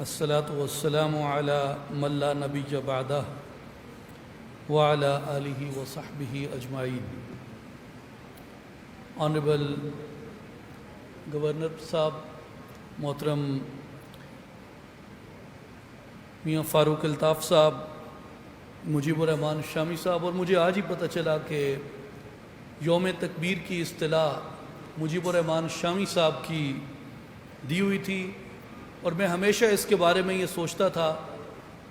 الصلاۃ والسلام علی من لا نبی بعدہ وعلی آلہ وصحبہ اجمعین۔ آنریبل گورنر صاحب، محترم میاں فاروق الطاف صاحب، مجیب الرحمان شامی صاحب، اور مجھے آج ہی پتہ چلا کہ یوم تکبیر کی اصطلاح مجیب الرحمان شامی صاحب کی دی ہوئی تھی، اور میں ہمیشہ اس کے بارے میں یہ سوچتا تھا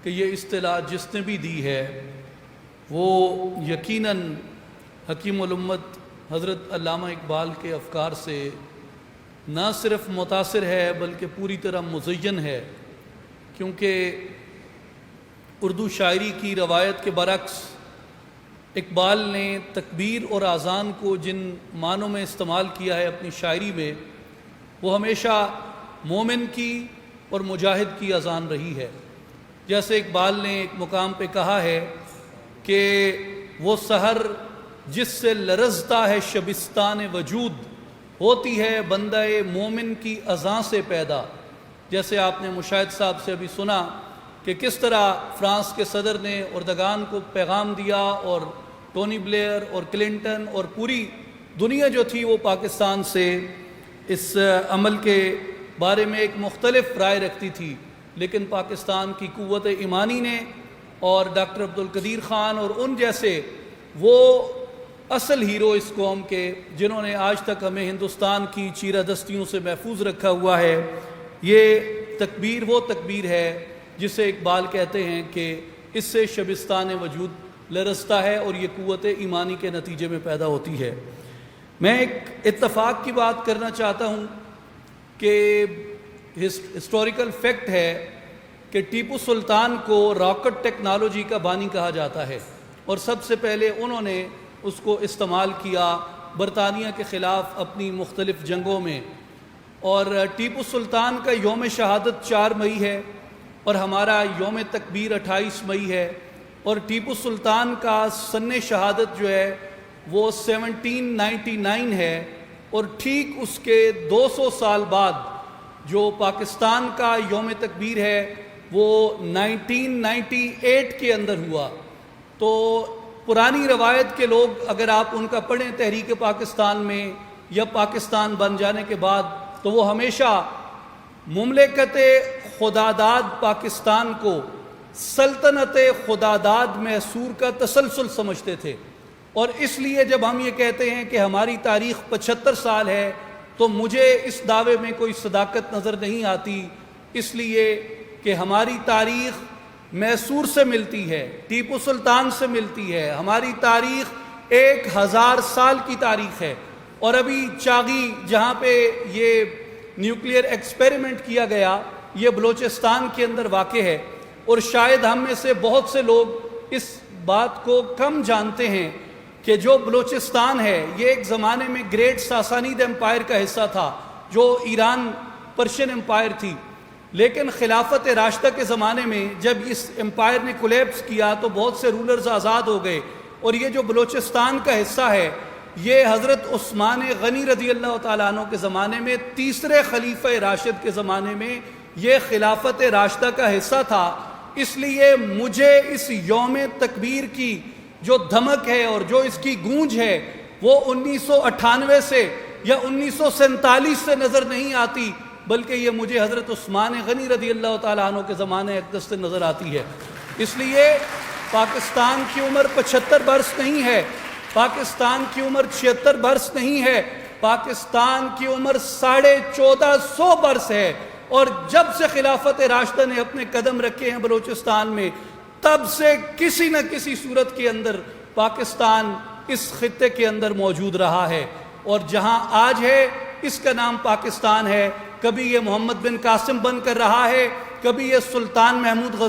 کہ یہ اصطلاح جس نے بھی دی ہے وہ یقیناً حکیم الامت حضرت علامہ اقبال کے افکار سے نہ صرف متاثر ہے بلکہ پوری طرح مزین ہے، کیونکہ اردو شاعری کی روایت کے برعکس اقبال نے تکبیر اور اذان کو جن معنوں میں استعمال کیا ہے اپنی شاعری میں، وہ ہمیشہ مومن کی اور مجاہد کی اذان رہی ہے۔ جیسے اقبال نے ایک مقام پہ کہا ہے کہ وہ سحر جس سے لرزتا ہے شبستان وجود، ہوتی ہے بندہ مومن کی اذان سے پیدا۔ جیسے آپ نے مشاہد صاحب سے ابھی سنا کہ کس طرح فرانس کے صدر نے اردگان کو پیغام دیا، اور ٹونی بلیئر اور کلنٹن اور پوری دنیا جو تھی وہ پاکستان سے اس عمل کے بارے میں ایک مختلف رائے رکھتی تھی، لیکن پاکستان کی قوت ایمانی نے اور ڈاکٹر عبدالقدیر خان اور ان جیسے وہ اصل ہیرو اس قوم کے، جنہوں نے آج تک ہمیں ہندوستان کی چیرہ دستیوں سے محفوظ رکھا ہوا ہے، یہ تکبیر وہ تکبیر ہے جسے اقبال کہتے ہیں کہ اس سے شبستان وجود لرزتا ہے اور یہ قوت ایمانی کے نتیجے میں پیدا ہوتی ہے۔ میں ایک اتفاق کی بات کرنا چاہتا ہوں کہ ہسٹوریکل فیکٹ ہے کہ ٹیپو سلطان کو راکٹ ٹیکنالوجی کا بانی کہا جاتا ہے، اور سب سے پہلے انہوں نے اس کو استعمال کیا برطانیہ کے خلاف اپنی مختلف جنگوں میں، اور ٹیپو سلطان کا یوم شہادت 4 مئی ہے اور ہمارا یوم تکبیر 28 مئی ہے، اور ٹیپو سلطان کا سن شہادت جو ہے وہ 1799 ہے، اور ٹھیک اس کے 200 سال بعد جو پاکستان کا یوم تکبیر ہے وہ 1998 کے اندر ہوا۔ تو پرانی روایت کے لوگ اگر آپ ان کا پڑھیں تحریک پاکستان میں یا پاکستان بن جانے کے بعد، تو وہ ہمیشہ مملکت خداداد پاکستان کو سلطنت خداداد محصور کا تسلسل سمجھتے تھے، اور اس لیے جب ہم یہ کہتے ہیں کہ ہماری تاریخ 75 سال ہے تو مجھے اس دعوے میں کوئی صداقت نظر نہیں آتی، اس لیے کہ ہماری تاریخ محصور سے ملتی ہے، ٹیپو سلطان سے ملتی ہے، ہماری تاریخ 1000 سال کی تاریخ ہے۔ اور ابھی چاغی جہاں پہ یہ نیوکلیئر ایکسپیریمنٹ کیا گیا یہ بلوچستان کے اندر واقع ہے، اور شاید ہم میں سے بہت سے لوگ اس بات کو کم جانتے ہیں کہ جو بلوچستان ہے یہ ایک زمانے میں گریٹ ساسانید امپائر کا حصہ تھا، جو ایران پرشین امپائر تھی، لیکن خلافت راشدہ کے زمانے میں جب اس امپائر نے کولیپس کیا تو بہت سے رولرز آزاد ہو گئے، اور یہ جو بلوچستان کا حصہ ہے یہ حضرت عثمان غنی رضی اللہ تعالیٰ عنہ کے زمانے میں تیسرے خلیفہ راشد کے زمانے میں یہ خلافت راشدہ کا حصہ تھا۔ اس لیے مجھے اس یوم تکبیر کی جو دھمک ہے اور جو اس کی گونج ہے وہ 1998 سے یا 1947 سے نظر نہیں آتی، بلکہ یہ مجھے حضرت عثمان غنی رضی اللہ تعالیٰ عنہ کے زمانے اقدس سے نظر آتی ہے۔ اس لیے پاکستان کی عمر 75 برس نہیں ہے، پاکستان کی عمر 76 برس نہیں ہے، پاکستان کی عمر 1450 برس ہے، اور جب سے خلافت راشدہ نے اپنے قدم رکھے ہیں بلوچستان میں تب سے کسی نہ کسی صورت کے اندر پاکستان اس خطے کے اندر موجود رہا ہے، اور جہاں آج ہے اس کا نام پاکستان ہے۔ کبھی یہ محمد بن قاسم بن کر رہا ہے، کبھی یہ سلطان محمود غزنوی